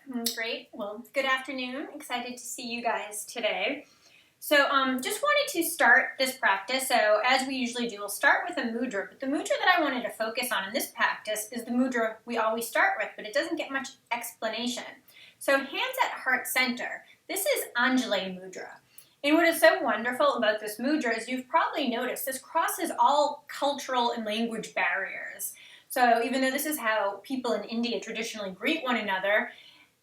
Great. Well, good afternoon. Excited to see you guys today. So, just wanted to start this practice. So, as we usually do, we'll start with a mudra. But the mudra that I wanted to focus on in this practice is the mudra we always start with, but it doesn't get much explanation. So, hands at heart center. This is Anjali mudra. And what is so wonderful about this mudra is you've probably noticed this crosses all cultural and language barriers. So, even though this is how people in India traditionally greet one another,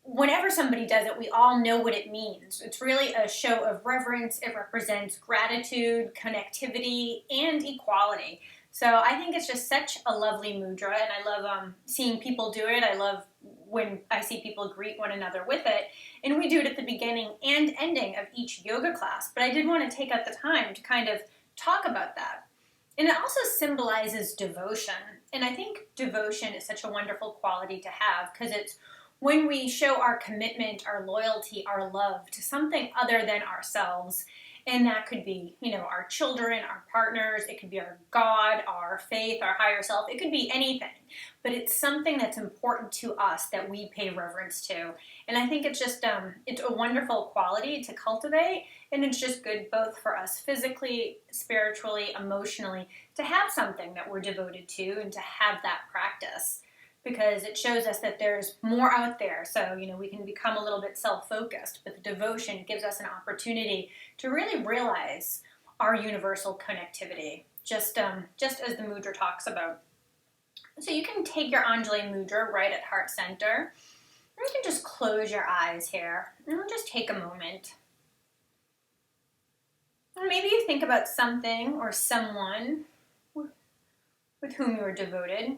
whenever somebody does it, we all know what it means. It's really a show of reverence. It represents gratitude, connectivity, and equality. So I think it's just such a lovely mudra, and I love seeing people do it. I love when I see people greet one another with it. And we do it at the beginning and ending of each yoga class. But I did want to take out the time to kind of talk about that. And it also symbolizes devotion. And I think devotion is such a wonderful quality to have because it's when we show our commitment, our loyalty, our love to something other than ourselves. And that could be, our children, our partners, it could be our God, our faith, our higher self. It could be anything. But it's something that's important to us that we pay reverence to. And I think it's just, it's a wonderful quality to cultivate. And it's just good both for us physically, spiritually, emotionally, to have something that we're devoted to and to have that practice, because it shows us that there's more out there. So, we can become a little bit self-focused, but the devotion gives us an opportunity to really realize our universal connectivity, just as the mudra talks about. So you can take your Anjali mudra right at heart center. And you can just close your eyes here, and we'll just take a moment. And maybe you think about something or someone with whom you are devoted.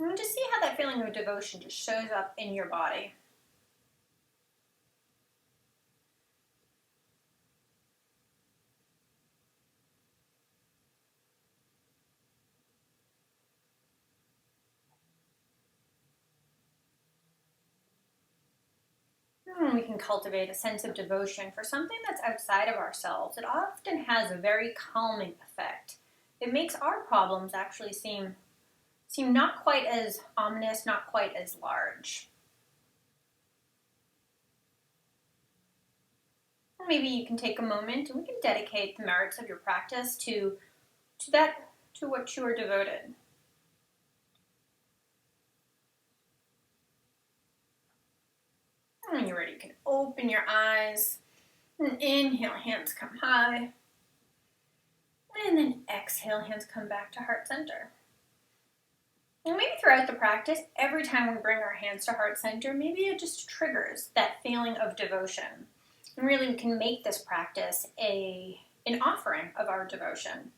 And just see how that feeling of devotion just shows up in your body. And we can cultivate a sense of devotion for something that's outside of ourselves. It often has a very calming effect. It makes our problems actually seem not quite as ominous, not quite as large. Or maybe you can take a moment and we can dedicate the merits of your practice to what you are devoted. And when you're ready, you can open your eyes and inhale, hands come high. And then exhale, hands come back to heart center. And maybe throughout the practice, every time we bring our hands to heart center, maybe it just triggers that feeling of devotion. And really, we can make this practice an offering of our devotion.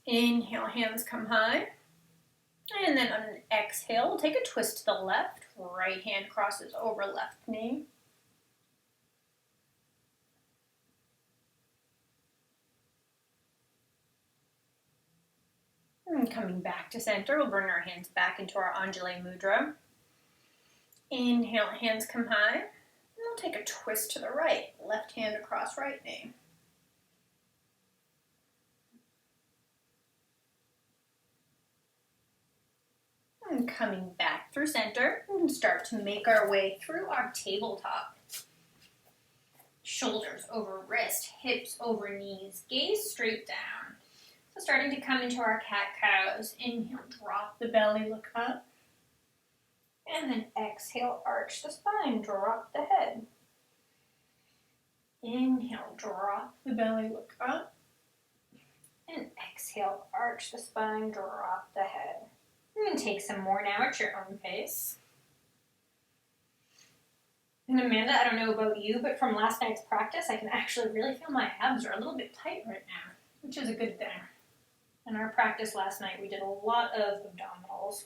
Inhale, hands come high. And then on an exhale, we'll take a twist to the left. Right hand crosses over left knee. And coming back to center, we'll bring our hands back into our Anjali mudra. Inhale, hands come high. And we'll take a twist to the right. Left hand across right knee. And coming back through center, we can start to make our way through our tabletop. Shoulders over wrist, hips over knees, gaze straight down. So starting to come into our cat-cows. Inhale, drop the belly, look up. And then exhale, arch the spine, drop the head. Inhale, drop the belly, look up. And exhale, arch the spine, drop the head. You're going to take some more now at your own pace. And Amanda, I don't know about you, but from last night's practice, I can actually really feel my abs are a little bit tight right now, which is a good thing. In our practice last night, we did a lot of abdominals.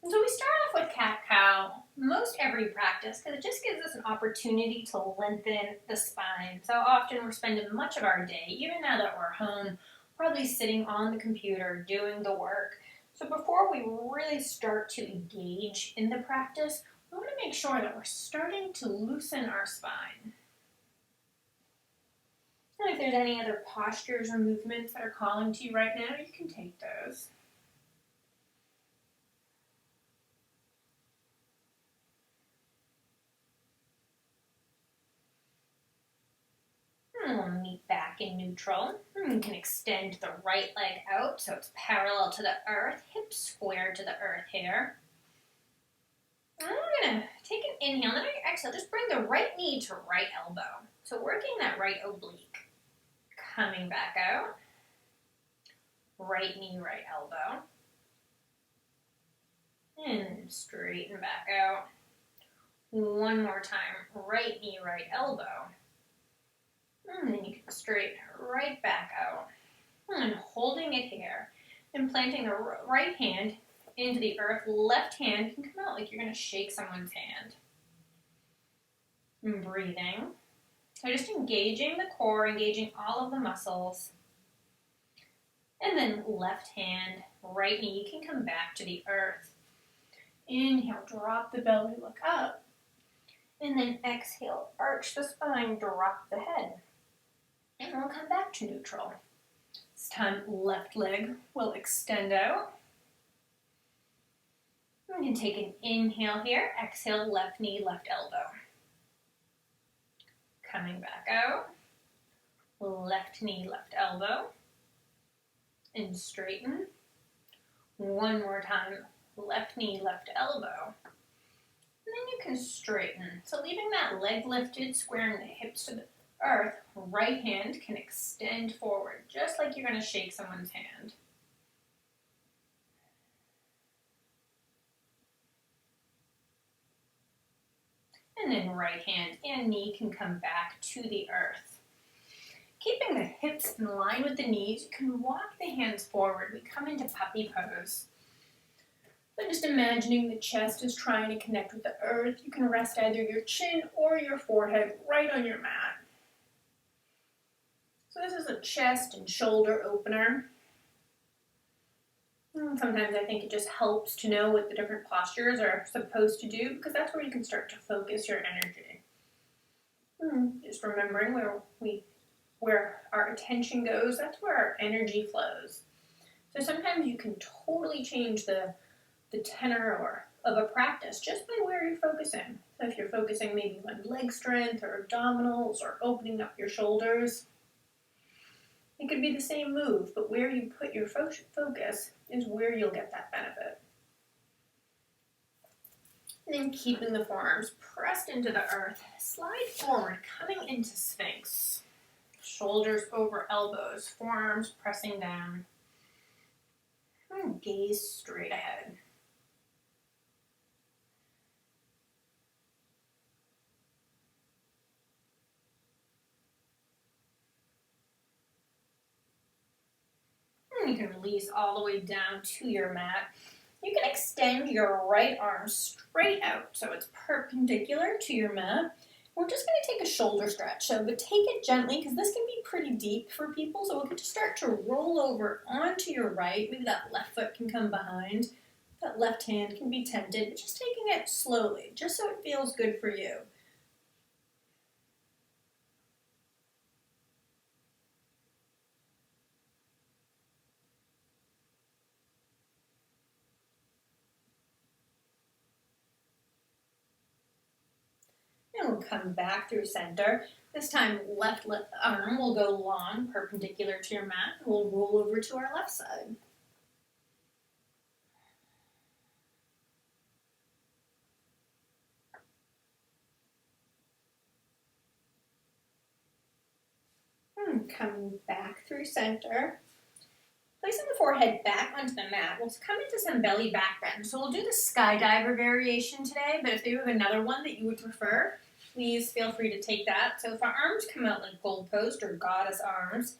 And so we start off with cat-cow most every practice because it just gives us an opportunity to lengthen the spine. So often we're spending much of our day, even now that we're home, probably sitting on the computer doing the work. So before we really start to engage in the practice, we want to make sure that we're starting to loosen our spine. And if there's any other postures or movements that are calling to you right now, you can take those. And we'll meet back in neutral. And you can extend the right leg out so it's parallel to the earth, hips square to the earth here. And we're going to take an inhale, and then on your exhale, just bring the right knee to right elbow. So working that right oblique. Coming back out. Right knee, right elbow. And straighten back out. One more time, right knee, right elbow. And then you can straighten right back out. And holding it here. And planting the right hand into the earth. Left hand can come out like you're going to shake someone's hand. And breathing. So just engaging the core, engaging all of the muscles. And then left hand, right knee can come back to the earth. Inhale, drop the belly, look up. And then exhale, arch the spine, drop the head. And we'll come back to neutral. This time, left leg will extend out. We can take an inhale here. Exhale, left knee, left elbow. Coming back out. Left knee, left elbow. And straighten. One more time. Left knee, left elbow. And then you can straighten. So leaving that leg lifted, squaring the hips to the earth, right hand can extend forward, just like you're going to shake someone's hand. And then right hand and knee can come back to the earth. Keeping the hips in line with the knees, you can walk the hands forward. We come into puppy pose. But just imagining the chest is trying to connect with the earth. You can rest either your chin or your forehead right on your mat. So this is a chest and shoulder opener. And sometimes I think it just helps to know what the different postures are supposed to do, because that's where you can start to focus your energy. Just remembering where our attention goes, that's where our energy flows. So sometimes you can totally change the tenor of a practice just by where you're focusing. So if you're focusing maybe on leg strength or abdominals or opening up your shoulders, it could be the same move, but where you put your focus is where you'll get that benefit. And then keeping the forearms pressed into the earth, slide forward, coming into Sphinx. Shoulders over elbows, forearms pressing down. And gaze straight ahead. And you can release all the way down to your mat. You can extend your right arm straight out so it's perpendicular to your mat. We're just going to take a shoulder stretch, but take it gently because this can be pretty deep for people. So we'll get to start to roll over onto your right. Maybe that left foot can come behind. That left hand can be tented, but just taking it slowly, just so it feels good for you. And we'll come back through center. This time, left arm will go long, perpendicular to your mat. We'll roll over to our left side. And coming back through center. Placing the forehead back onto the mat, we'll come into some belly back bend. So we'll do the skydiver variation today, but if you have another one that you would prefer, please feel free to take that. So if our arms come out like goalpost or goddess arms,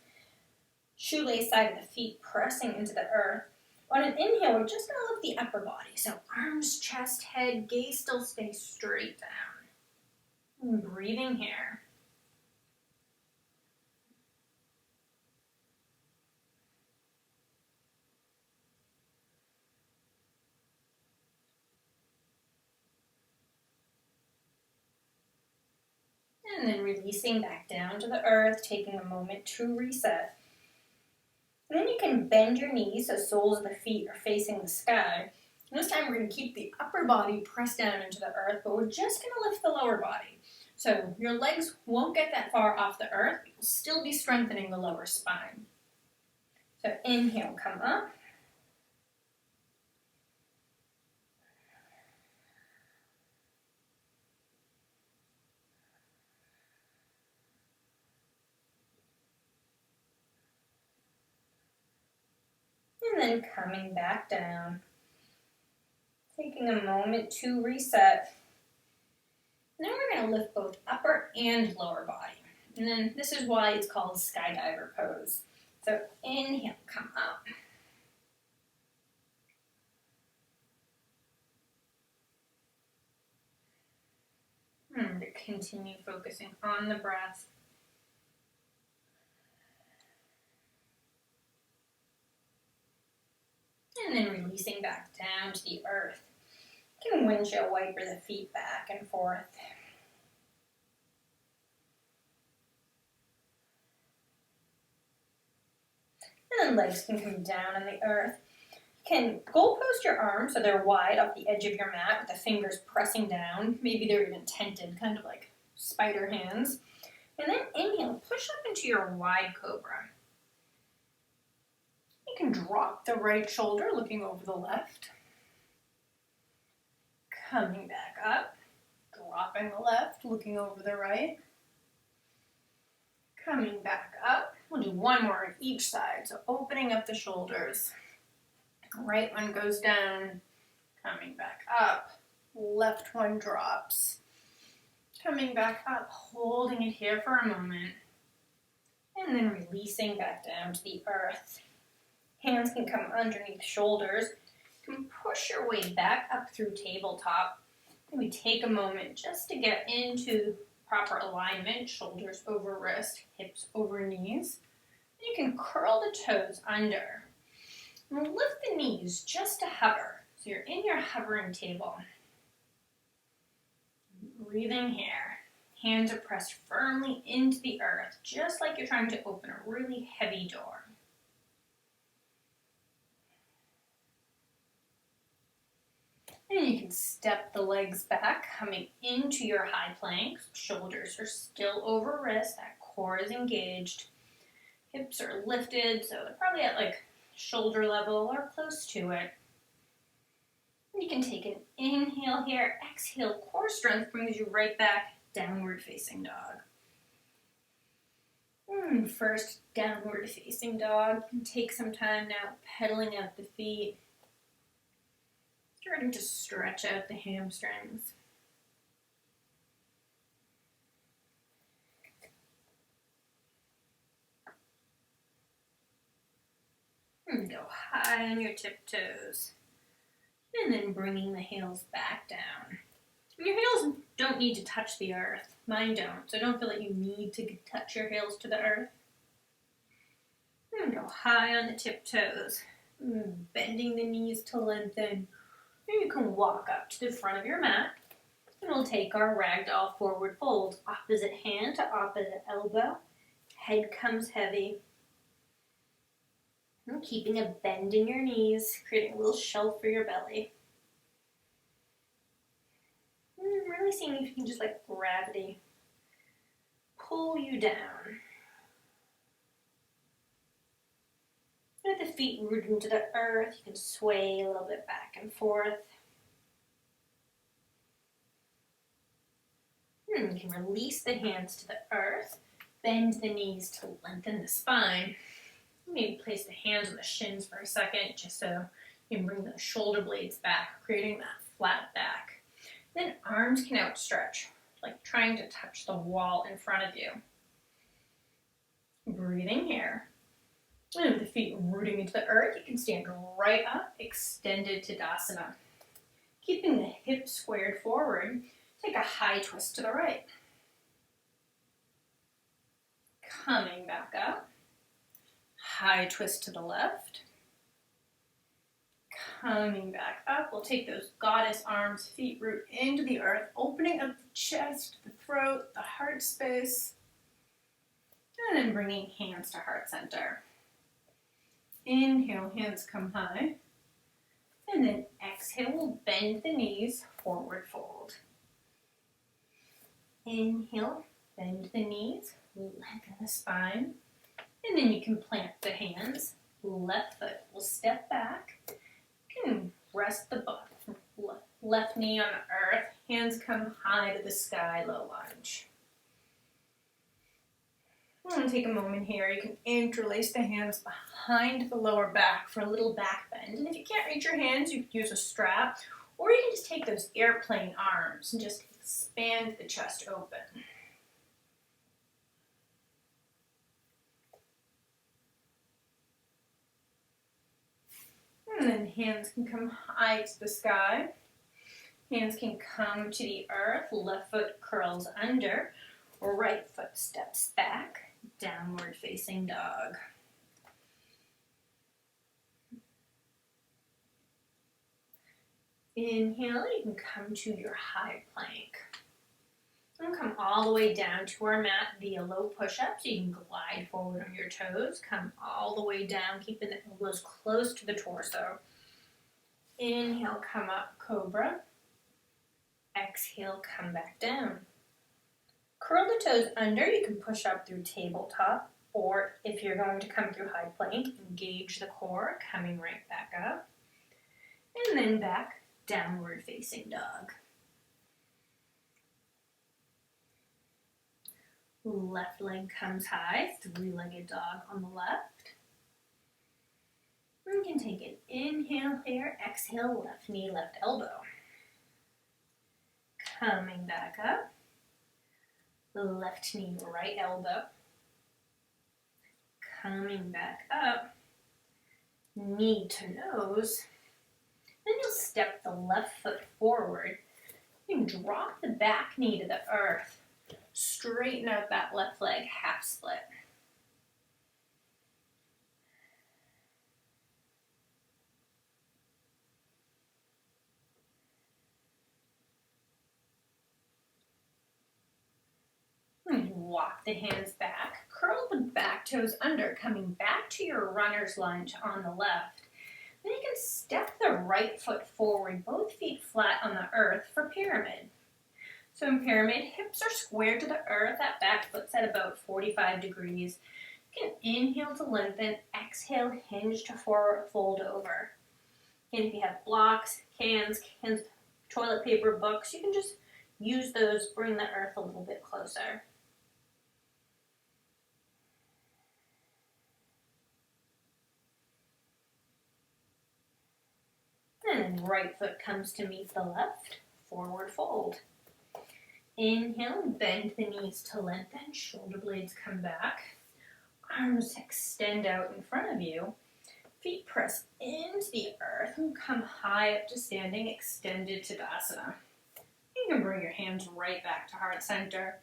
shoelace side of the feet pressing into the earth. On an inhale, we're just going to lift the upper body. So arms, chest, head, gaze still stays straight down. And breathing here. And And then releasing back down to the earth, taking a moment to reset. And then you can bend your knees so soles of the feet are facing the sky. And this time we're going to keep the upper body pressed down into the earth, but we're just going to lift the lower body. So your legs won't get that far off the earth, but you'll still be strengthening the lower spine. So inhale, come up. And then coming back down. Taking a moment to reset. Now we're going to lift both upper and lower body. And then this is why it's called skydiver pose. So inhale, come up. And continue focusing on the breath. And then releasing back down to the earth. You can windshield wiper the feet back and forth. And then legs can come down on the earth. You can goalpost your arms so they're wide off the edge of your mat with the fingers pressing down. Maybe they're even tented, kind of like spider hands. And then inhale, push up into your wide cobra. You can drop the right shoulder, looking over the left. Coming back up, dropping the left, looking over the right. Coming back up. We'll do one more on each side. So opening up the shoulders. Right one goes down, coming back up. Left one drops. Coming back up, holding it here for a moment. And then releasing back down to the earth. Hands can come underneath shoulders. You can push your way back up through tabletop. Maybe take a moment just to get into proper alignment, shoulders over wrist, hips over knees. You can curl the toes under. And lift the knees just to hover. So you're in your hovering table. Breathing here. Hands are pressed firmly into the earth, just like you're trying to open a really heavy door. And you can step the legs back, coming into your high plank. Shoulders are still over wrist, that core is engaged. Hips are lifted, so they're probably at like shoulder level or close to it. And you can take an inhale here, exhale, core strength brings you right back, downward facing dog. First downward facing dog. You can take some time now pedaling out the feet. Starting to stretch out the hamstrings. And go high on your tiptoes. And then bringing the heels back down. And your heels don't need to touch the earth. Mine don't, so don't feel like you need to touch your heels to the earth. And go high on the tiptoes. Bending the knees to lengthen. And you can walk up to the front of your mat, and we'll take our ragdoll forward fold. Opposite hand to opposite elbow. Head comes heavy. And keeping a bend in your knees, creating a little shelf for your belly. And really seeing if you can just let gravity pull you down. With the feet rooted into the earth, you can sway a little bit back and forth. And you can release the hands to the earth, bend the knees to lengthen the spine. Maybe place the hands on the shins for a second, just so you can bring the shoulder blades back, creating that flat back. Then arms can outstretch, like trying to touch the wall in front of you. Breathing here. And with the feet rooting into the earth, you can stand right up, extended Tadasana. Keeping the hips squared forward, take a high twist to the right. Coming back up, high twist to the left. Coming back up, we'll take those goddess arms, feet root into the earth, opening up the chest, the throat, the heart space, and then bringing hands to heart center. Inhale, hands come high, and then exhale, we'll bend the knees, forward fold. Inhale, bend the knees, lengthen the spine, and then you can plant the hands. Left foot will step back. You can rest the left knee on the earth. Hands come high to the sky, low lunge. I'm going to take a moment here. You can interlace the hands behind the lower back for a little back bend. And if you can't reach your hands, you can use a strap. Or you can just take those airplane arms and just expand the chest open. And then hands can come high to the sky. Hands can come to the earth. Left foot curls under. Right foot steps back. Downward facing dog. Inhale, you can come to your high plank. And come all the way down to our mat via low push-up, so you can glide forward on your toes. Come all the way down, keeping the elbows close to the torso. Inhale, come up, cobra. Exhale, come back down. Curl the toes under. You can push up through tabletop, or if you're going to come through high plank, engage the core, coming right back up. And then back, downward facing dog. Left leg comes high, three-legged dog on the left. You can take an inhale here, exhale, left knee, left elbow. Coming back up, left knee, right elbow. Coming back up, knee to nose. Then you'll step the left foot forward. You can drop the back knee to the earth. Straighten out that left leg, half split. And walk the hands back. Curl the back toes under, coming back to your runner's lunge on the left. Then you can step the right foot forward, both feet flat on the earth for pyramid. So in pyramid, hips are square to the earth, that back foot's at about 45 degrees. You can inhale to lengthen, exhale, hinge to forward fold over. And if you have blocks, cans, toilet paper, books, you can just use those, bring the earth a little bit closer. And then right foot comes to meet the left, forward fold. Inhale, bend the knees to lengthen, shoulder blades come back. Arms extend out in front of you. Feet press into the earth and come high up to standing, extended Tadasana. You can bring your hands right back to heart center.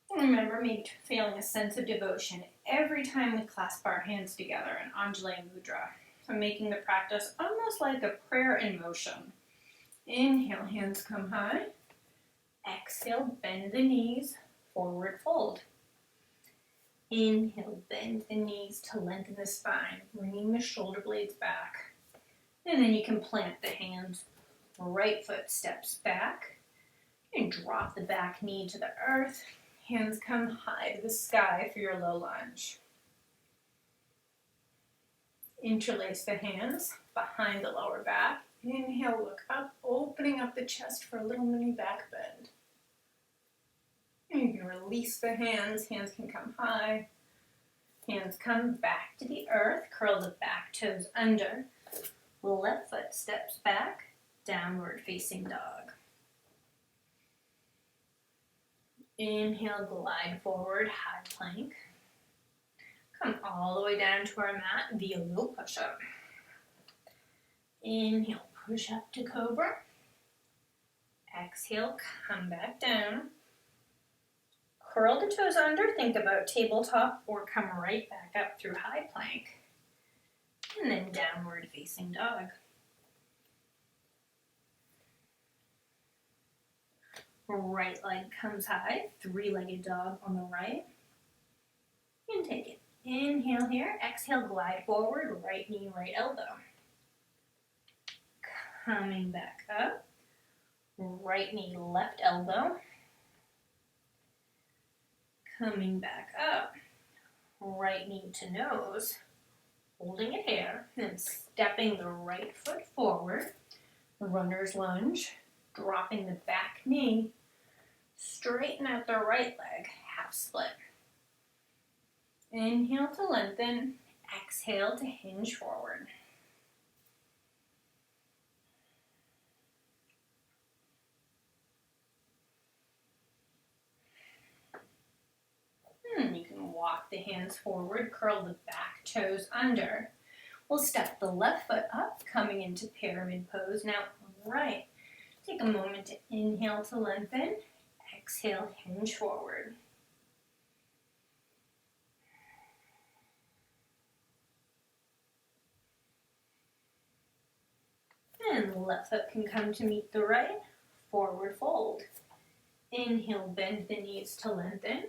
And remember, maybe feeling a sense of devotion every time we clasp our hands together in Anjali Mudra. So making the practice almost like a prayer in motion. Inhale, hands come high. Exhale, bend the knees, forward fold. Inhale, bend the knees to lengthen the spine, bringing the shoulder blades back. And then you can plant the hands. Right foot steps back. And drop the back knee to the earth. Hands come high to the sky for your low lunge. Interlace the hands behind the lower back. Inhale, look up, opening up the chest for a little mini back bend. And you can release the hands. Hands can come high. Hands come back to the earth. Curl the back toes under. Left foot steps back. Downward facing dog. Inhale, glide forward, high plank. Come all the way down to our mat via low push-up. Inhale, push up to cobra. Exhale, come back down. Curl the toes under, think about tabletop, or come right back up through high plank. And then downward facing dog. Right leg comes high, three-legged dog on the right. And take it. Inhale here, exhale, glide forward, right knee, right elbow. Coming back up, right knee, left elbow. Coming back up, right knee to nose, holding it here, and stepping the right foot forward, runner's lunge, dropping the back knee, straighten out the right leg, half split. Inhale to lengthen, exhale to hinge forward. You can walk the hands forward, curl the back toes under. We'll step the left foot up, coming into pyramid pose. Now, right. Take a moment to inhale to lengthen, exhale, hinge forward. And the left foot can come to meet the right, forward fold. Inhale, bend the knees to lengthen.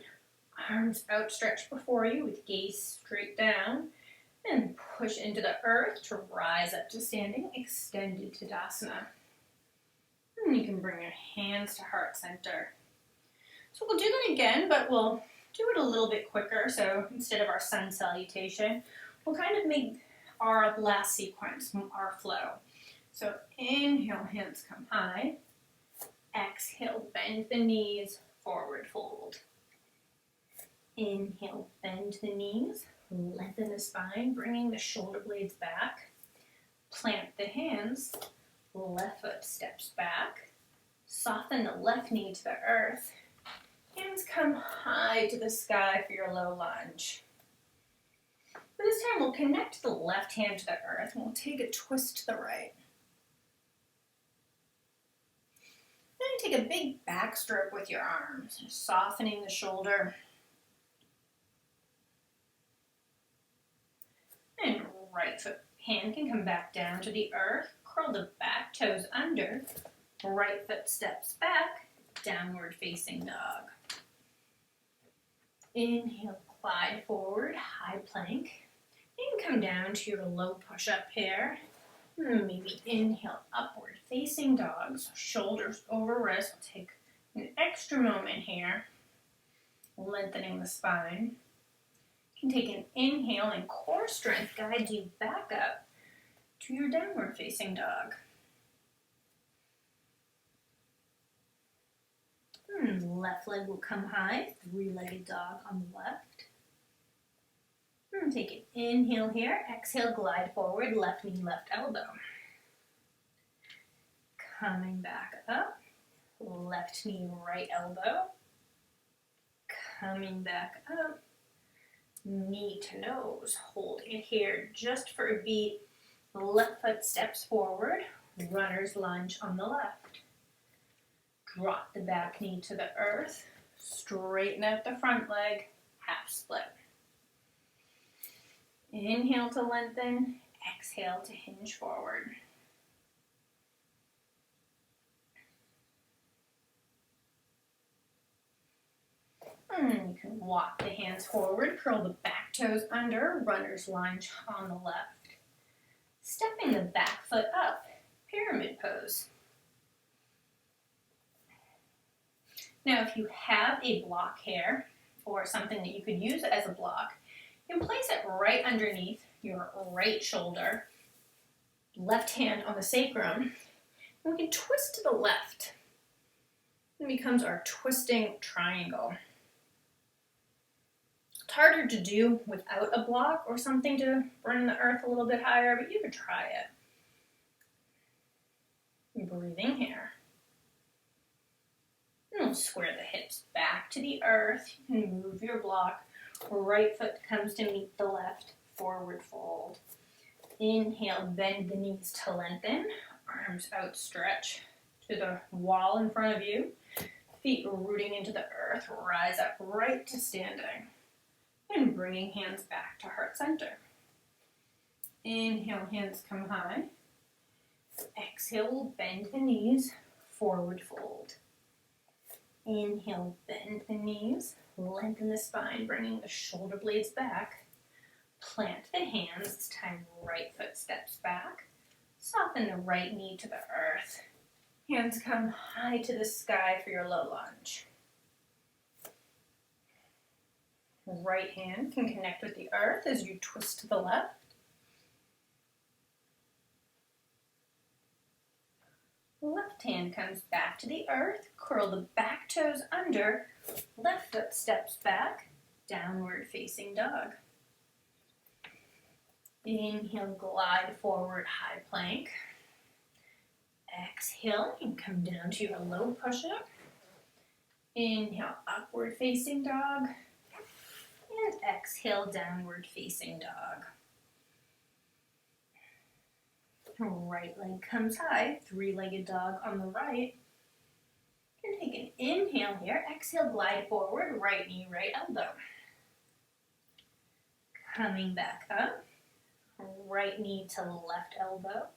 Arms outstretched before you with gaze straight down. And push into the earth to rise up to standing, extended Tadasana. And you can bring your hands to heart center. So we'll do that again, but we'll do it a little bit quicker. So instead of our sun salutation, we'll kind of make our last sequence, our flow. So inhale, hands come high. Exhale, bend the knees, forward fold. Inhale, bend the knees, lengthen the spine, bringing the shoulder blades back. Plant the hands, left foot steps back. Soften the left knee to the earth. Hands come high to the sky for your low lunge. This time we'll connect the left hand to the earth and we'll take a twist to the right. Then take a big backstroke with your arms, softening the shoulder. And right foot hand can come back down to the earth, curl the back toes under, right foot steps back, downward facing dog. Inhale, glide forward, high plank. You can come down to your low push-up here. Maybe inhale, upward facing dog, so shoulders over wrist. We'll take an extra moment here, lengthening the spine. You can take an inhale and core strength guides you back up to your downward facing dog. Left leg will come high, three-legged dog on the left. Take an inhale here, exhale, glide forward, left knee, left elbow. Coming back up, left knee, right elbow. Coming back up, knee to nose, holding it here just for a beat. Left foot steps forward, runner's lunge on the left. Drop the back knee to the earth, straighten out the front leg, half split. Inhale to lengthen, exhale to hinge forward. You can walk the hands forward, curl the back toes under, runner's lunge on the left. Stepping the back foot up, pyramid pose. Now if you have a block here, or something that you could use as a block, you can place it right underneath your right shoulder, left hand on the sacrum, and we can twist to the left. It becomes our twisting triangle. It's harder to do without a block or something to bring the earth a little bit higher, but you could try it. Breathing here. And we'll square the hips back to the earth. You can move your block. Right foot comes to meet the left, forward fold. Inhale, bend the knees to lengthen. Arms outstretch to the wall in front of you. Feet rooting into the earth, rise up right to standing. And bringing hands back to heart center. Inhale, hands come high. Exhale, we'll bend the knees, forward fold. Inhale, bend the knees, lengthen the spine, bringing the shoulder blades back. Plant the hands, this time right foot steps back. Soften the right knee to the earth. Hands come high to the sky for your low lunge. Right hand can connect with the earth as you twist to the left. Left hand comes back to the earth, curl the back toes under, left foot steps back, downward facing dog. Inhale, glide forward, high plank. Exhale, and come down to your low push-up. Inhale, upward facing dog. And exhale, downward facing dog. Right leg comes high, three-legged dog on the right. You can take an inhale here. Exhale, glide forward, right knee, right elbow. Coming back up, right knee to left elbow.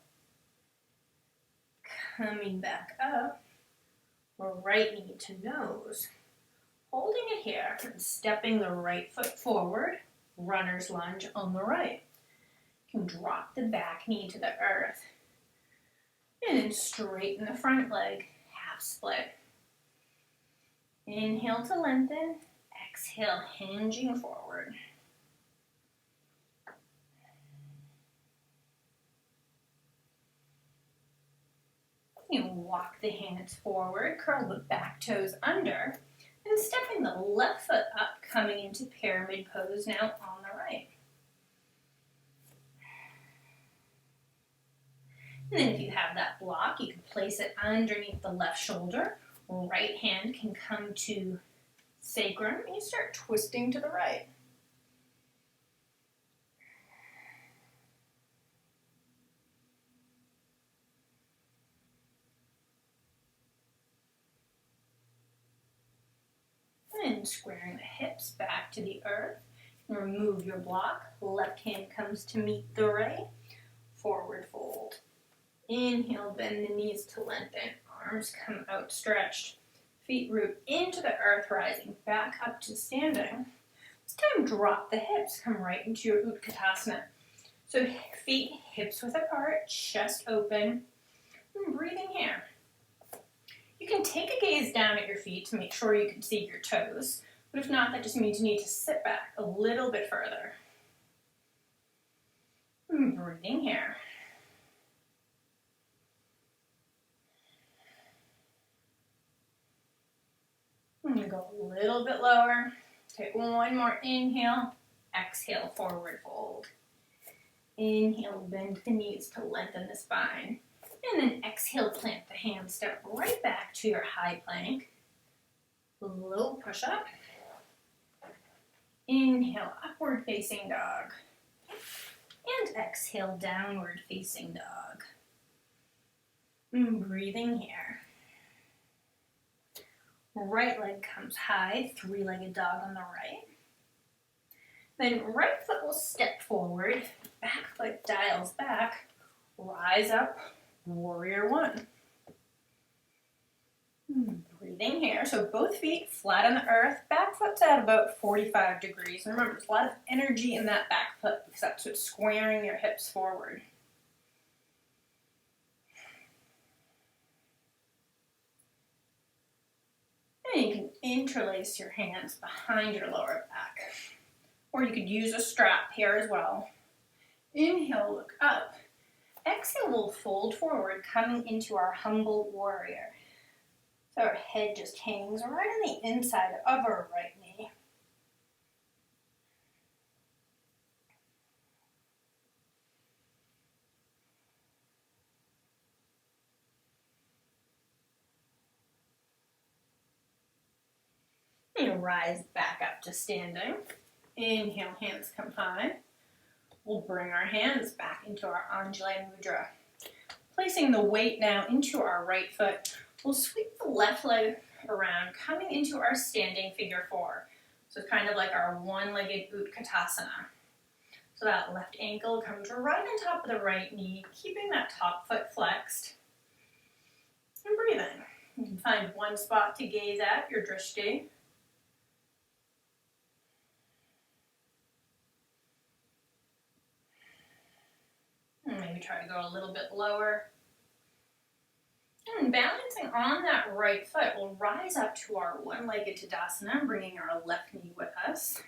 Coming back up, right knee to nose. Holding it here and stepping the right foot forward, runner's lunge on the right. You can drop the back knee to the earth. And then straighten the front leg, half split. Inhale to lengthen, exhale, hinging forward. You walk the hands forward, curl the back toes under, and stepping the left foot up, coming into pyramid pose now on the right. And then if you have that block, you can place it underneath the left shoulder. Right hand can come to sacrum, and you start twisting to the right. And squaring the hips back to the earth. Remove your block. Left hand comes to meet the right. Forward fold. Inhale, bend the knees to lengthen. Arms come outstretched. Feet root into the earth, rising back up to standing. This time, drop the hips. Come right into your Utkatasana. So feet hips width apart, chest open. And breathing here. You can take a gaze down at your feet to make sure you can see your toes. But if not, that just means you need to sit back a little bit further. And breathing here. I'm going to go a little bit lower. Take one more inhale. Exhale, forward fold. Inhale, bend the knees to lengthen the spine. And then exhale, plant the hands. Step right back to your high plank. Low push-up. Inhale, upward facing dog. And exhale, downward facing dog. And breathing here. Right leg comes high, three-legged dog on the right. Then right foot will step forward, back foot dials back, rise up, warrior one. Breathing here, so both feet flat on the earth, back foot's at about 45 degrees. And remember, there's a lot of energy in that back foot because that's what's squaring your hips forward. And you can interlace your hands behind your lower back. Or you could use a strap here as well. Inhale, look up. Exhale, we'll fold forward, coming into our humble warrior. So our head just hangs right on the inside of our right knee. And rise back up to standing. Inhale, hands come high. We'll bring our hands back into our Anjali Mudra. Placing the weight now into our right foot, we'll sweep the left leg around, coming into our standing figure four. So it's kind of like our one-legged Utkatasana. So that left ankle comes right on top of the right knee, keeping that top foot flexed. And breathing. You can find one spot to gaze at, your drishti. And maybe try to go a little bit lower. And balancing on that right foot, we'll rise up to our one-legged Tadasana, bringing our left knee with us.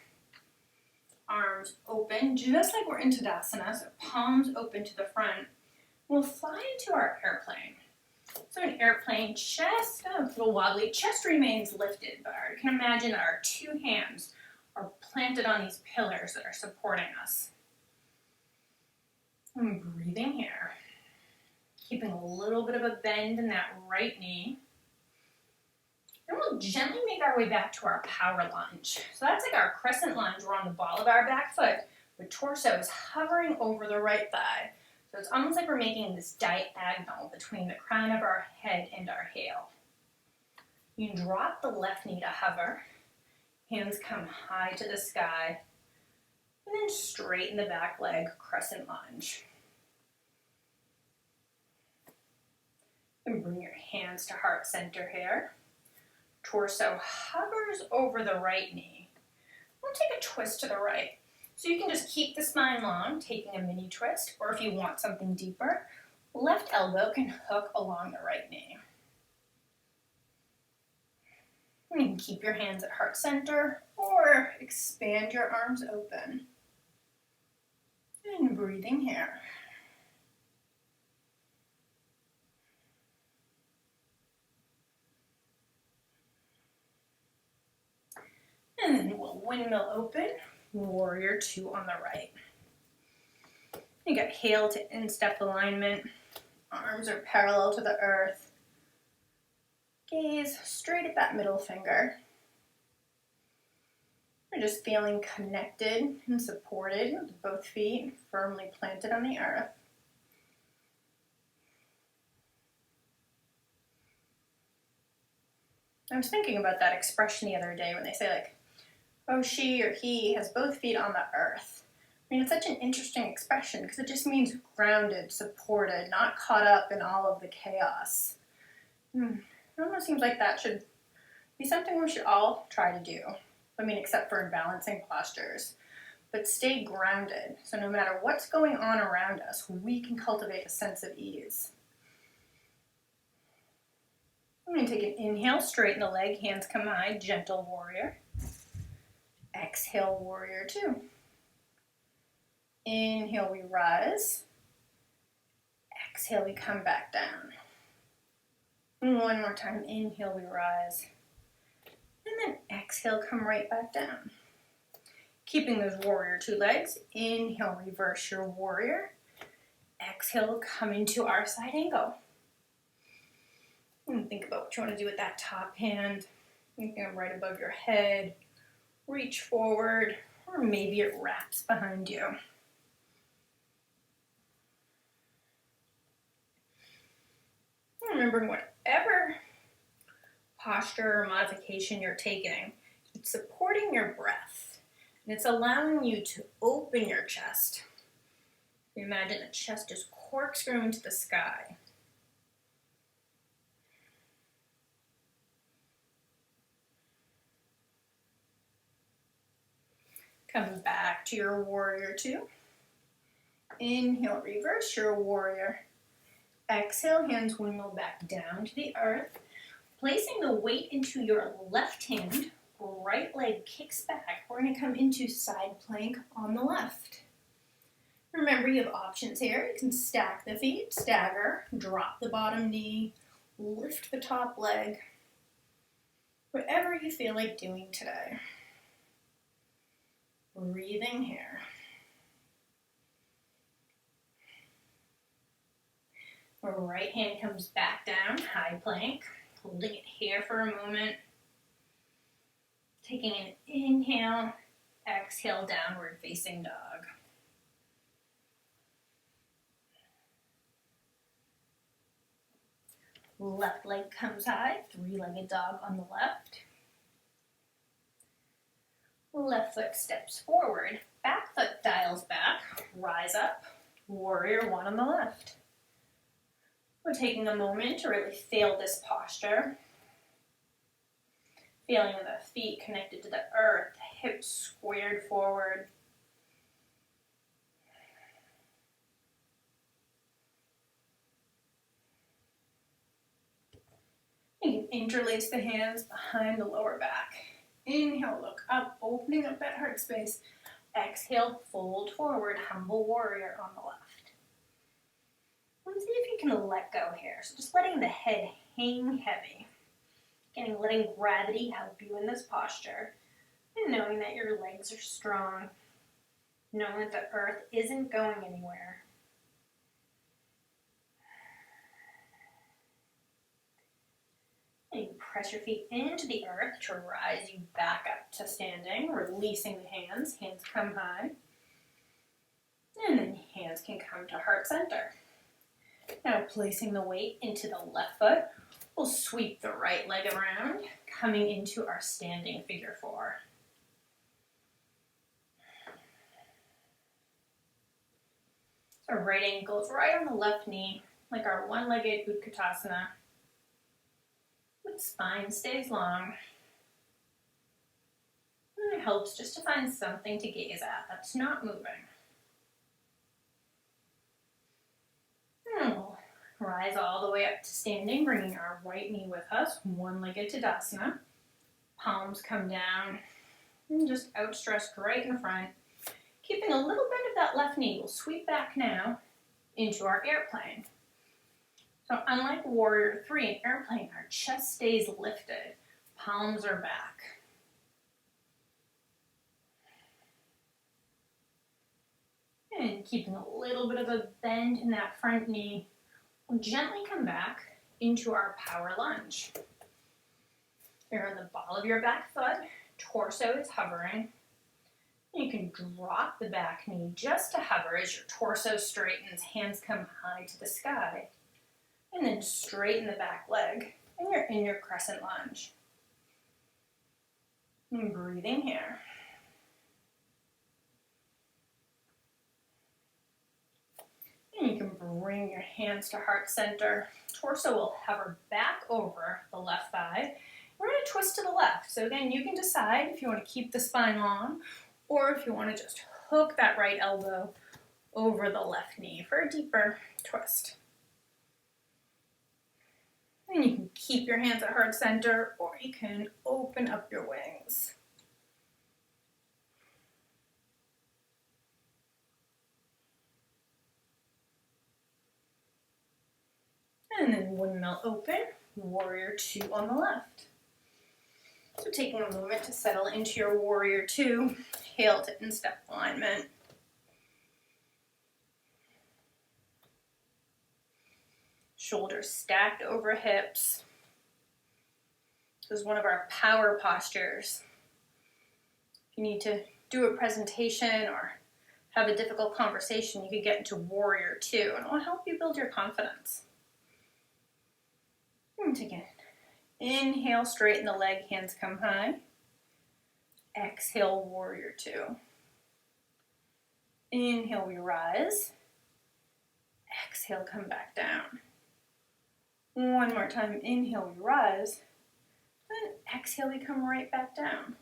Arms open, just like we're in Tadasana, so palms open to the front. We'll fly into our airplane. So an airplane, chest, a little wobbly, chest remains lifted, but you can imagine that our two hands are planted on these pillars that are supporting us. And breathing here. Keeping a little bit of a bend in that right knee. And we'll gently make our way back to our power lunge. So that's like our crescent lunge. We're on the ball of our back foot. The torso is hovering over the right thigh. So it's almost like we're making this diagonal between the crown of our head and our heel. You drop the left knee to hover. Hands come high to the sky. And then straighten the back leg, crescent lunge. And bring your hands to heart center here. Torso hovers over the right knee. We'll take a twist to the right. So you can just keep the spine long, taking a mini twist, or if you want something deeper, left elbow can hook along the right knee. And you can keep your hands at heart center, or expand your arms open. And breathing here. And then we'll windmill open, warrior two on the right. You got heel to instep alignment. Arms are parallel to the earth. Gaze straight at that middle finger. We're just feeling connected and supported with both feet firmly planted on the earth. I was thinking about that expression the other day when they say like, oh, she or he has both feet on the earth. I mean, it's such an interesting expression because it just means grounded, supported, not caught up in all of the chaos. It almost seems like that should be something we should all try to do. I mean, except for in balancing postures. But stay grounded, so no matter what's going on around us, we can cultivate a sense of ease. I'm going to take an inhale, straighten the leg, hands come high, gentle warrior. Exhale, warrior two. Inhale, we rise. Exhale, we come back down. And one more time, inhale, we rise. And then exhale, come right back down. Keeping those warrior two legs, inhale, reverse your warrior. Exhale, come into our side angle. And think about what you want to do with that top hand. You can right above your head. Reach forward, or maybe it wraps behind you. Remembering whatever posture or modification you're taking, it's supporting your breath, and it's allowing you to open your chest. You imagine the chest is corkscrewing to the sky. Come back to your warrior two. Inhale, reverse your warrior. Exhale, hands windmill back down to the earth. Placing the weight into your left hand, right leg kicks back. We're going to come into side plank on the left. Remember, you have options here. You can stack the feet, stagger, drop the bottom knee, lift the top leg. Whatever you feel like doing today. Breathing here. Our right hand comes back down, high plank, holding it here for a moment. Taking an inhale, exhale, downward facing dog. Left leg comes high, three-legged dog on the left. Left foot steps forward, back foot dials back, rise up, warrior one on the left. We're taking a moment to really feel this posture. Feeling the feet connected to the earth, hips squared forward. You can interlace the hands behind the lower back. Inhale, look up, opening up that heart space. Exhale, fold forward, humble warrior on the left. Let's see if you can let go here. So just letting the head hang heavy. Again, letting gravity help you in this posture. And knowing that your legs are strong. Knowing that the earth isn't going anywhere. And you press your feet into the earth to rise you back up to standing, releasing the hands. Hands come high. And then hands can come to heart center. Now placing the weight into the left foot, we'll sweep the right leg around, coming into our standing figure four. So our right ankle is right on the left knee, like our one-legged Utkatasana. But spine stays long. And it helps just to find something to gaze at that's not moving. And we'll rise all the way up to standing, bringing our right knee with us, one-legged Tadasana. Palms come down and just outstretched right in front. Keeping a little bit of that left knee, we'll sweep back now into our airplane. So unlike Warrior 3 in airplane, our chest stays lifted. Palms are back. And keeping a little bit of a bend in that front knee, we'll gently come back into our power lunge. You're on the ball of your back foot, torso is hovering. You can drop the back knee just to hover as your torso straightens, hands come high to the sky. And then straighten the back leg, and you're in your crescent lunge. And breathing here. And you can bring your hands to heart center. Torso will hover back over the left thigh. We're going to twist to the left. So again, you can decide if you want to keep the spine long or if you want to just hook that right elbow over the left knee for a deeper twist. And you can keep your hands at heart center or you can open up your wings. And then windmill open, Warrior 2 on the left. So taking a moment to settle into your Warrior 2, heel to instep alignment. Shoulders stacked over hips. This is one of our power postures. If you need to do a presentation or have a difficult conversation, you could get into Warrior 2 and it will help you build your confidence. And again, inhale, straighten the leg, hands come high. Exhale, Warrior 2. Inhale, we rise. Exhale, come back down. One more time, inhale, we rise. Then exhale, we come right back down.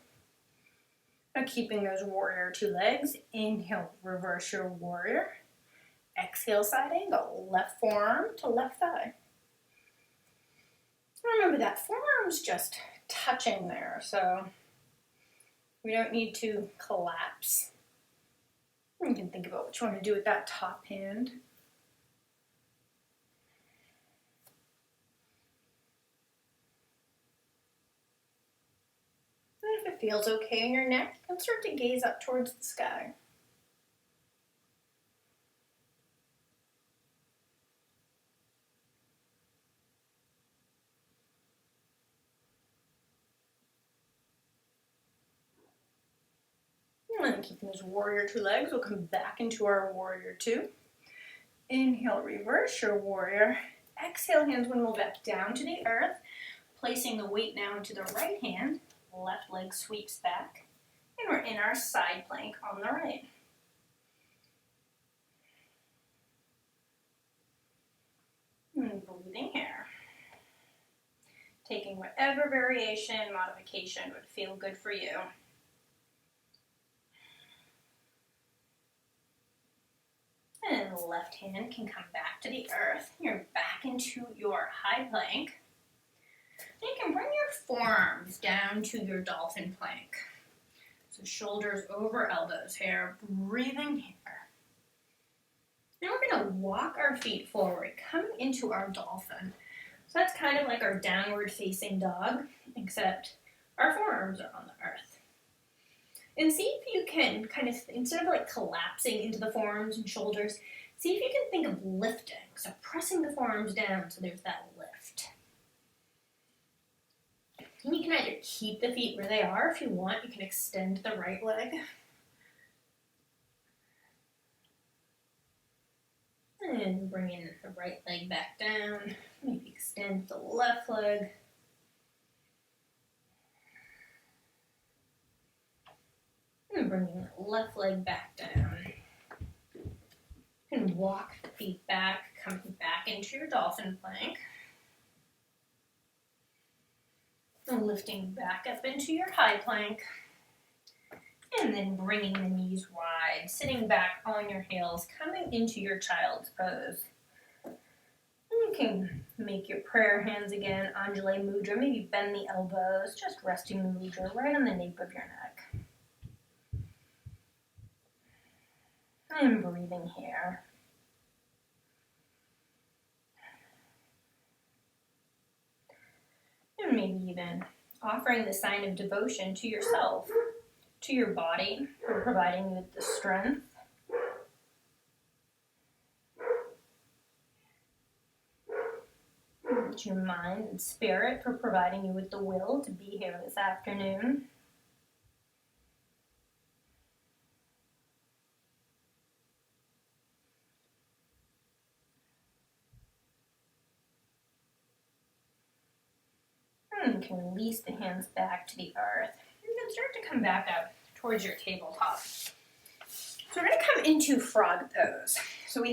Now keeping those Warrior 2 legs, inhale, reverse your Warrior. Exhale, side angle, left forearm to left thigh. Remember that forearm's just touching there, so we don't need to collapse. You can think about what you want to do with that top hand. And if it feels okay in your neck, you can start to gaze up towards the sky. And then keeping those Warrior 2 legs, we'll come back into our Warrior 2. Inhale, reverse your Warrior. Exhale, hands windmill back down to the earth. Placing the weight now into the right hand. Left leg sweeps back. And we're in our side plank on the right. And breathing here. Taking whatever variation, modification would feel good for you. And the left hand can come back to the earth. You're back into your high plank. You can bring your forearms down to your dolphin plank. So shoulders over elbows here, breathing here. Now we're going to walk our feet forward, coming into our dolphin. So that's kind of like our downward facing dog, except our forearms are on the earth. And see if you can kind of, instead of like collapsing into the forearms and shoulders, see if you can think of lifting. So pressing the forearms down so there's that lift. And you can either keep the feet where they are. If you want, you can extend the right leg. And bring in the right leg back down. Maybe extend the left leg. And bring in the left leg back down. You can walk the feet back, coming back into your dolphin plank. And lifting back up into your high plank. And then bringing the knees wide, sitting back on your heels, coming into your child's pose. And you can make your prayer hands again, Anjali Mudra. Maybe bend the elbows, just resting the mudra right on the nape of your neck. And breathing here. And maybe even offering the sign of devotion to yourself, to your body, for providing you with the strength. To your mind and spirit for providing you with the will to be here this afternoon. And you can release the hands back to the earth. You can start to come back up towards your tabletop. So we're going to come into frog pose. So I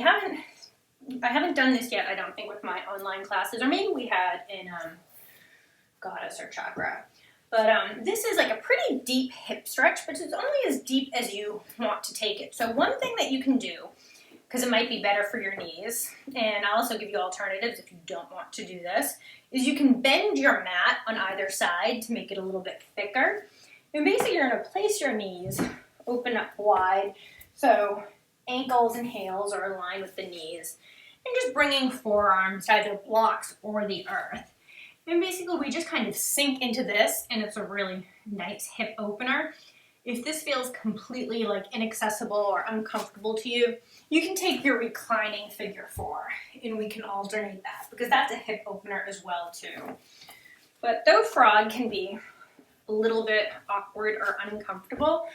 haven't done this yet, I don't think, with my online classes, or maybe we had in Goddess or Chakra. But this is like a pretty deep hip stretch, but it's only as deep as you want to take it. So one thing that you can do, because it might be better for your knees, and I'll also give you alternatives if you don't want to do this, is you can bend your mat on either side to make it a little bit thicker. And basically you're going to place your knees, open up wide, so ankles and heels are aligned with the knees, and just bringing forearms to either blocks or the earth. And basically we just kind of sink into this, and it's a really nice hip opener. If this feels completely like inaccessible or uncomfortable to you, you can take your reclining figure 4 and we can alternate that, because that's a hip opener as well too. But though frog can be a little bit awkward or uncomfortable,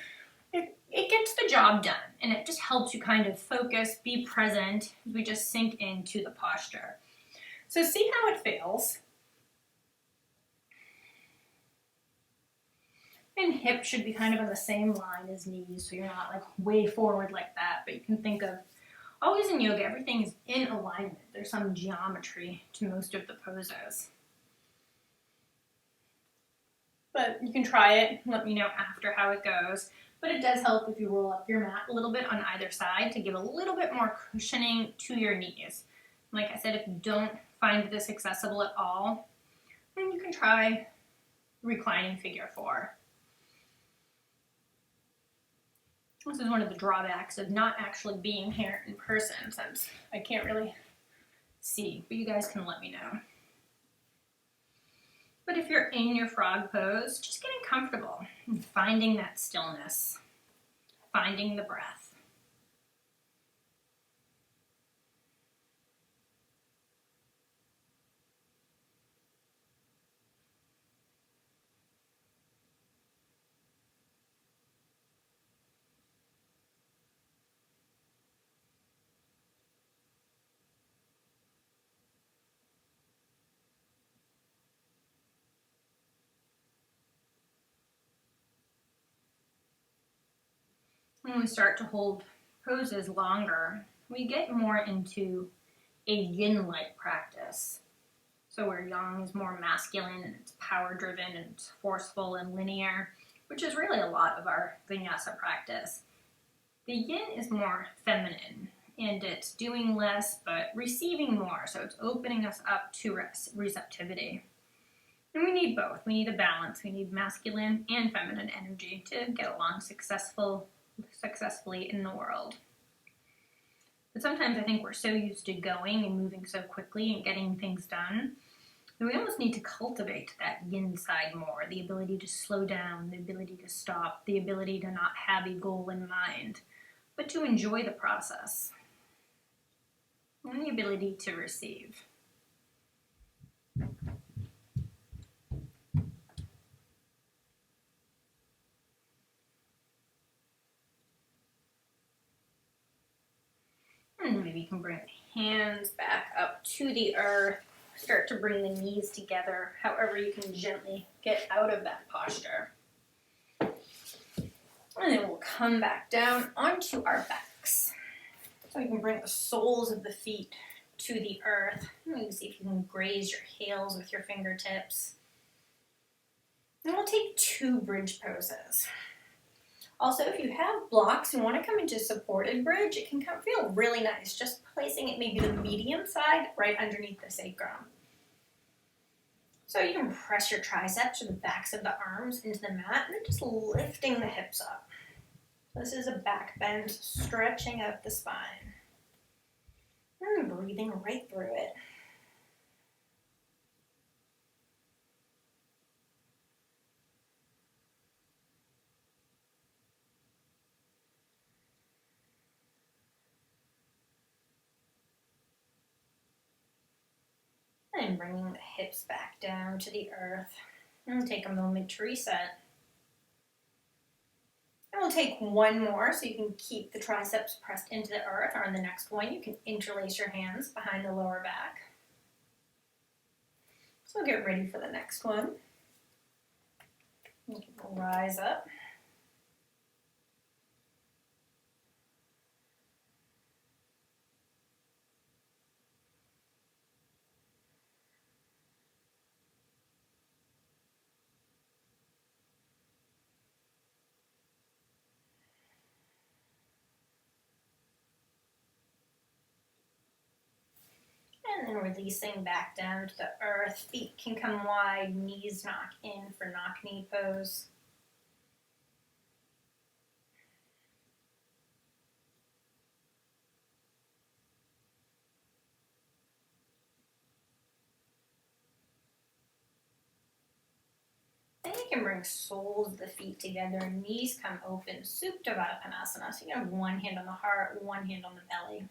it gets the job done, and it just helps you kind of focus, be present as we just sink into the posture. So see how it feels. And hips should be kind of on the same line as knees, so you're not like way forward like that, but you can think of, always in yoga, everything is in alignment. There's some geometry to most of the poses. But you can try it, let me know after how it goes. But it does help if you roll up your mat a little bit on either side to give a little bit more cushioning to your knees. Like I said, if you don't find this accessible at all, then you can try reclining figure 4. This is one of the drawbacks of not actually being here in person, since I can't really see, but you guys can let me know. But if you're in your frog pose, just getting comfortable and finding that stillness, finding the breath. When we start to hold poses longer, we get more into a yin-like practice. So where yang is more masculine and it's power-driven and it's forceful and linear, which is really a lot of our vinyasa practice. The yin is more feminine and it's doing less but receiving more, so it's opening us up to receptivity. And we need both. We need a balance. We need masculine and feminine energy to get along successfully in the world. But sometimes I think we're so used to going and moving so quickly and getting things done that we almost need to cultivate that yin side more, the ability to slow down, the ability to stop, the ability to not have a goal in mind, but to enjoy the process, and the ability to receive. And maybe you can bring the hands back up to the earth. Start to bring the knees together, however you can gently get out of that posture. And then we'll come back down onto our backs. So you can bring the soles of the feet to the earth. Maybe see if you can graze your heels with your fingertips. And we'll take 2 bridge poses. Also, if you have blocks and want to come into supported bridge, it can feel really nice just placing it maybe the medium side right underneath the sacrum. So you can press your triceps or the backs of the arms into the mat and then just lifting the hips up. This is a back bend, stretching out the spine. And breathing right through it. And bringing the hips back down to the earth. And take a moment to reset. And we'll take 1 more so you can keep the triceps pressed into the earth, or on the next one you can interlace your hands behind the lower back. So get ready for the next one. You can rise up. And then releasing back down to the earth. Feet can come wide, knees knock in for knock knee pose. Then you can bring soles of the feet together, knees come open, Supta Padasana. So you can have 1 hand on the heart, 1 hand on the belly.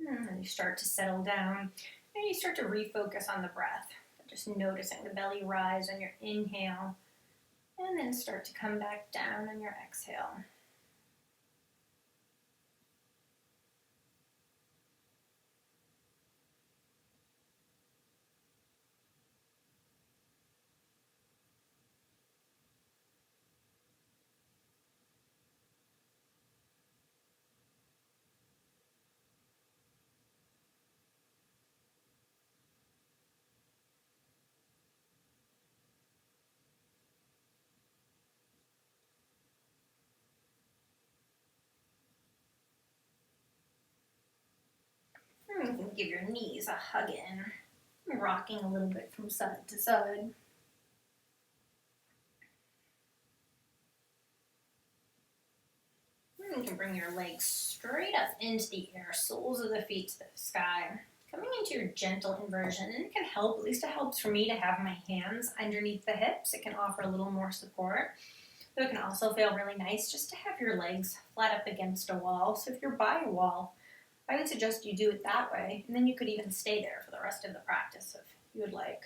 And then you start to settle down, and you start to refocus on the breath. Just noticing the belly rise on your inhale, and then start to come back down on your exhale. And you can give your knees a hug in, rocking a little bit from side to side. And you can bring your legs straight up into the air, soles of the feet to the sky. Coming into your gentle inversion, and it can help, at least it helps for me to have my hands underneath the hips. It can offer a little more support. Though it can also feel really nice just to have your legs flat up against a wall. So if you're by a wall, I would suggest you do it that way, and then you could even stay there for the rest of the practice if you would like.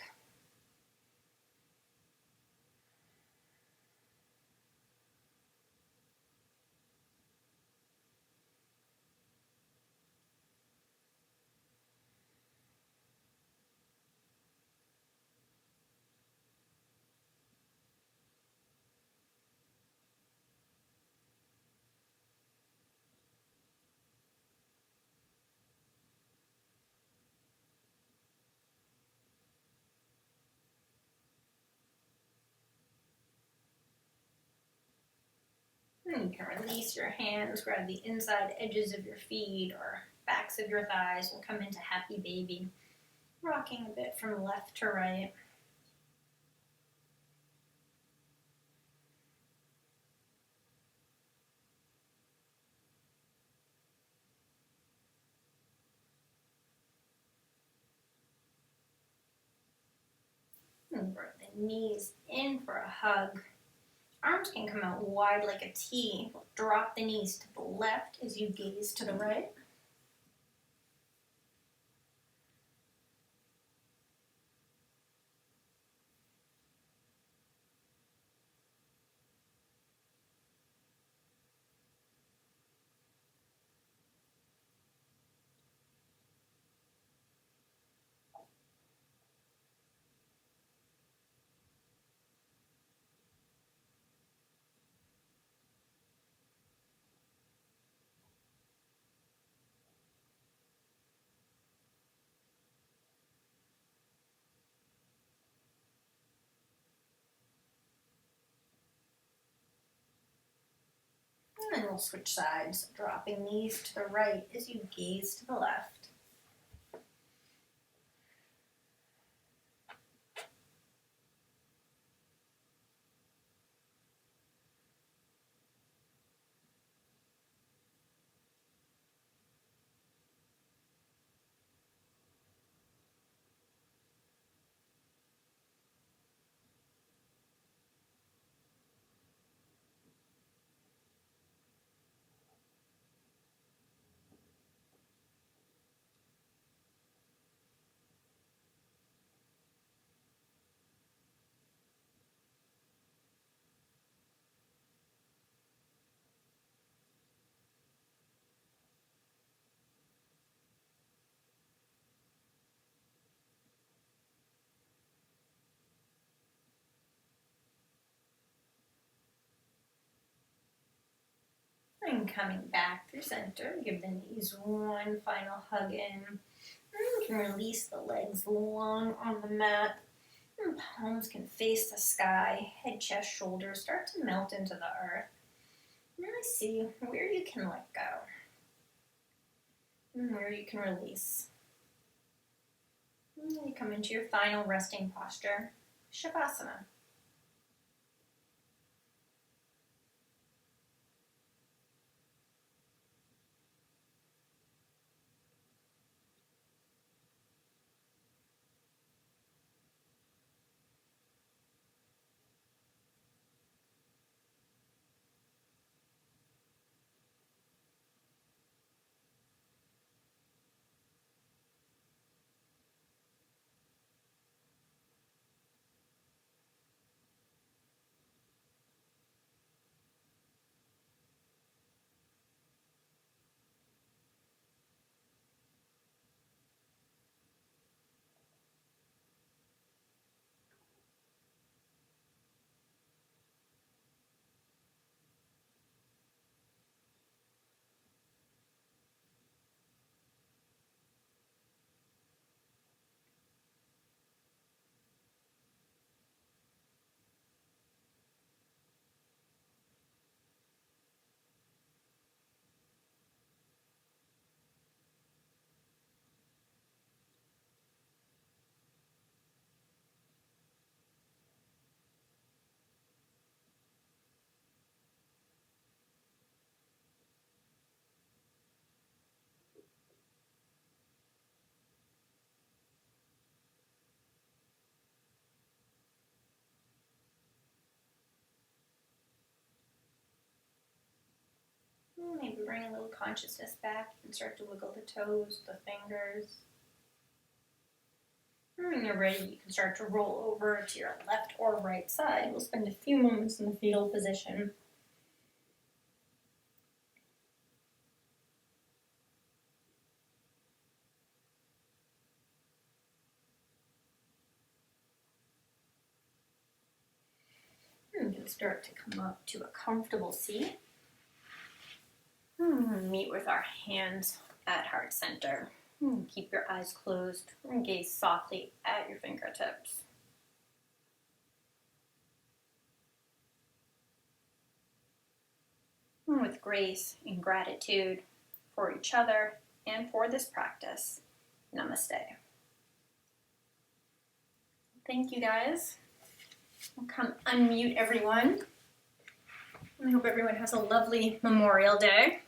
You can release your hands, grab the inside edges of your feet or backs of your thighs. We'll come into happy baby, rocking a bit from left to right. And bring the knees in for a hug. Arms can come out wide like a T. Drop the knees to the left as you gaze to the right. And then we'll switch sides, dropping knees to the right as you gaze to the left. And coming back through center, give the knees one final hug in. And you can release the legs long on the mat. And palms can face the sky. Head, chest, shoulders start to melt into the earth. Really see where you can let go and where you can release. And then you come into your final resting posture, Shavasana. Maybe bring a little consciousness back. You can start to wiggle the toes, the fingers. When you're ready, you can start to roll over to your left or right side. We'll spend a few moments in the fetal position. You can start to come up to a comfortable seat. Meet with our hands at heart center. Keep your eyes closed and gaze softly at your fingertips. and with grace and gratitude for each other and for this practice. Namaste. Thank you guys. I'll come unmute everyone. I hope everyone has a lovely Memorial Day.